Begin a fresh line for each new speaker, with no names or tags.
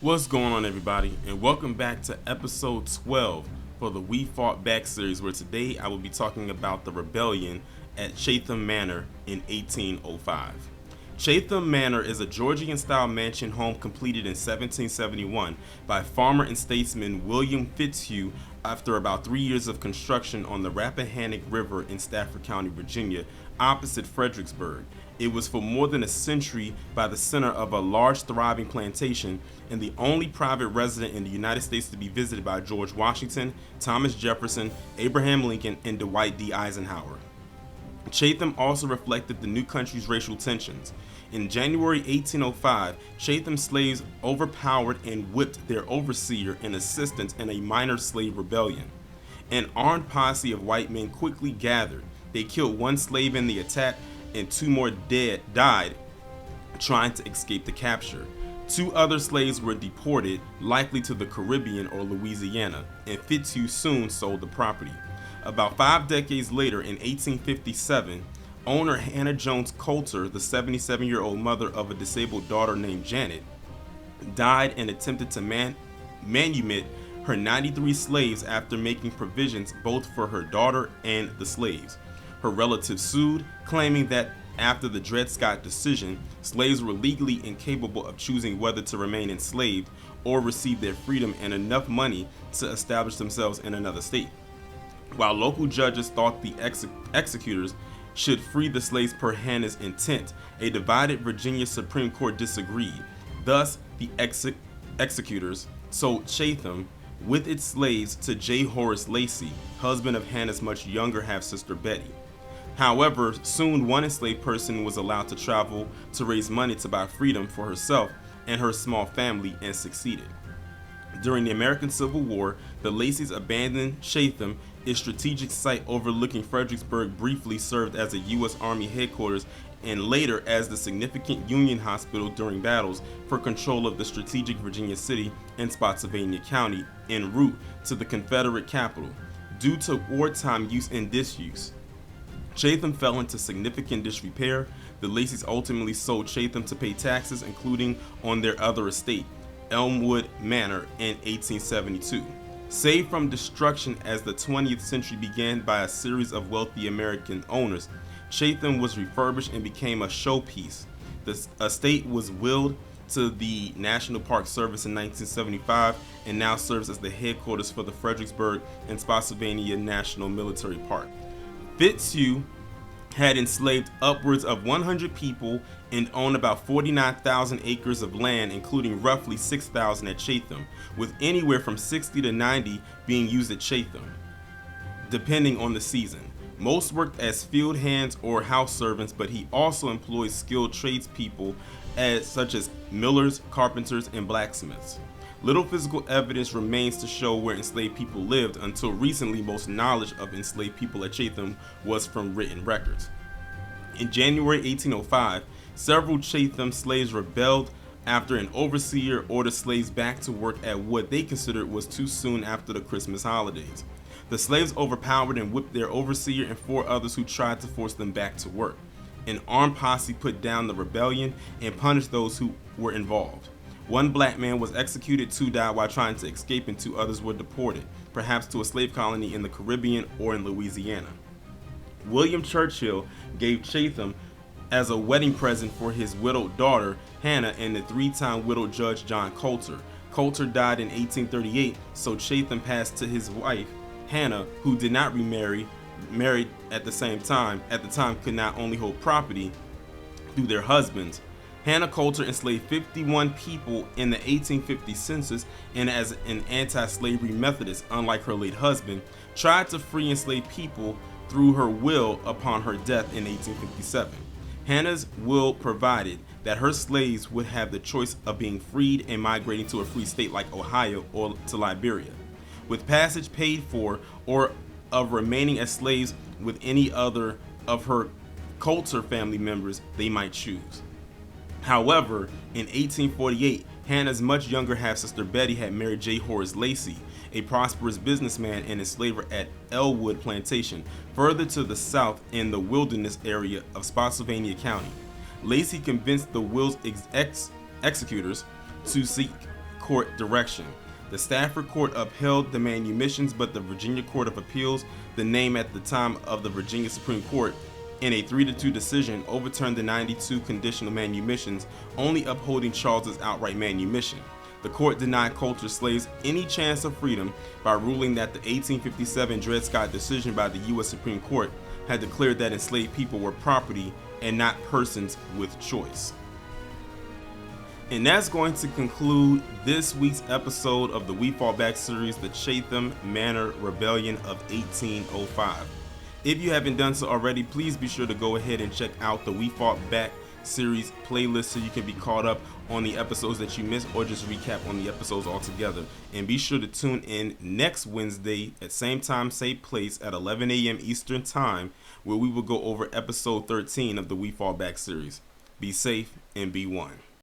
What's going on, everybody, and welcome back to episode 12 for the We Fought Back series, where today I will be talking about the rebellion at Chatham Manor in 1805. Chatham Manor is a Georgian-style mansion home completed in 1771 by farmer and statesman William Fitzhugh after about 3 years of construction on the Rappahannock River in Stafford County, Virginia, opposite Fredericksburg. It was for more than a century by the center of a large thriving plantation and the only private residence in the United States to be visited by George Washington, Thomas Jefferson, Abraham Lincoln, and Dwight D. Eisenhower. Chatham also reflected the new country's racial tensions. In January 1805, Chatham slaves overpowered and whipped their overseer and assistant in a minor slave rebellion. An armed posse of white men quickly gathered. They killed one slave in the attack and two more died trying to escape the capture. Two other slaves were deported, likely to the Caribbean or Louisiana, and Fitzhugh soon sold the property. About 5 decades later, in 1857, owner Hannah Jones Coulter, the 77-year-old mother of a disabled daughter named Janet, died and attempted to manumit her 93 slaves after making provisions both for her daughter and the slaves. Her relatives sued, claiming that after the Dred Scott decision, slaves were legally incapable of choosing whether to remain enslaved or receive their freedom and enough money to establish themselves in another state. While local judges thought the executors should free the slaves per Hannah's intent, a divided Virginia Supreme Court disagreed. Thus, the executors sold Chatham with its slaves to J. Horace Lacey, husband of Hannah's much younger half-sister Betty. However, soon one enslaved person was allowed to travel to raise money to buy freedom for herself and her small family and succeeded. During the American Civil War, the Lacey's abandoned Chatham, its strategic site overlooking Fredericksburg, briefly served as a U.S. Army headquarters and later as the significant Union hospital during battles for control of the strategic Virginia city and Spotsylvania County en route to the Confederate capital. Due to wartime use and disuse, Chatham fell into significant disrepair. The Lacey's ultimately sold Chatham to pay taxes, including on their other estate, Elmwood Manor, in 1872. Saved from destruction as the 20th century began by a series of wealthy American owners, Chatham was refurbished and became a showpiece. The estate was willed to the National Park Service in 1975 and now serves as the headquarters for the Fredericksburg and Spotsylvania National Military Park. Fitzhugh had enslaved upwards of 100 people and owned about 49,000 acres of land, including roughly 6,000 at Chatham, with anywhere from 60 to 90 being used at Chatham, depending on the season. Most worked as field hands or house servants, but he also employed skilled tradespeople such as millers, carpenters, and blacksmiths. Little physical evidence remains to show where enslaved people lived. Until recently, most knowledge of enslaved people at Chatham was from written records. In January 1805, several Chatham slaves rebelled after an overseer ordered slaves back to work at what they considered was too soon after the Christmas holidays. The slaves overpowered and whipped their overseer and 4 others who tried to force them back to work. An armed posse put down the rebellion and punished those who were involved. One black man was executed, 2 died while trying to escape, and 2 others were deported, perhaps to a slave colony in the Caribbean or in Louisiana. William Churchill gave Chatham as a wedding present for his widowed daughter, Hannah, and the 3-time widowed judge, John Coulter. Coulter died in 1838, so Chatham passed to his wife, Hannah, who did not remarry, married at the time could not only hold property through their husbands. Hannah Coulter enslaved 51 people in the 1850 census and, as an anti-slavery Methodist, unlike her late husband, tried to free enslaved people through her will upon her death in 1857. Hannah's will provided that her slaves would have the choice of being freed and migrating to a free state like Ohio or to Liberia, with passage paid for, or of remaining as slaves with any other of her Coulter family members they might choose. However, in 1848, Hannah's much younger half-sister Betty had married J. Horace Lacey, a prosperous businessman and enslaver at Elmwood Plantation, further to the south in the wilderness area of Spotsylvania County. Lacey convinced the will's executors to seek court direction. The Stafford Court upheld the manumissions, but the Virginia Court of Appeals, the name at the time of the Virginia Supreme Court, in a 3-2 decision, overturned the 92 conditional manumissions, only upholding Charles's outright manumission. The court denied cultured slaves any chance of freedom by ruling that the 1857 Dred Scott decision by the U.S. Supreme Court had declared that enslaved people were property and not persons with choice. And that's going to conclude this week's episode of the We Fought Back series, the Chatham Manor Rebellion of 1805. If you haven't done so already, please be sure to go ahead and check out the We Fought Back series playlist so you can be caught up on the episodes that you missed, or just recap on the episodes altogether. And be sure to tune in next Wednesday at same time, same place at 11 a.m. Eastern Time, where we will go over episode 13 of the We Fought Back series. Be safe and be one.